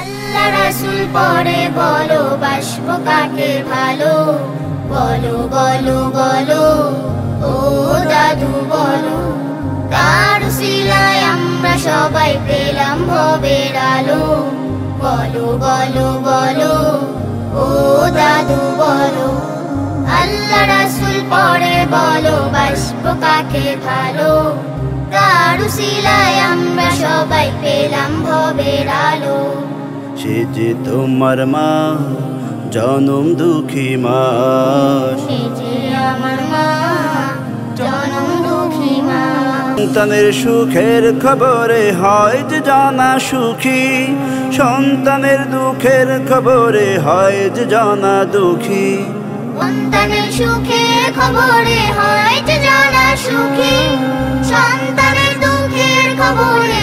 আল্লাহ রাসূল পড়ে বলো বাসবো কাকে ভালো, বলো বলো বলো ও দাদু বলো, কার উসিলায় আমরা সবাই পেলাম ভবের আলো, বলো বলো বলো ও দাদু বলো। আল্লাহ রাসূল পড়ে বলো বাসবো কাকে ভালো, কার উসিলায় আমরা সবাই পেলাম ভবের আলো। সে যে তোমার মা জনম দুঃখী মা, সে যে আমার মা জনম দুঃখী মা। সন্তানের সুখের খবরে হয় যে জানা সুখী, সন্তানের দুঃখের খবরে হয় যে জানা দুঃখী। সন্তানের সুখের খবরে হয় যে জানা সুখী, সন্তানের দুঃখের খবরে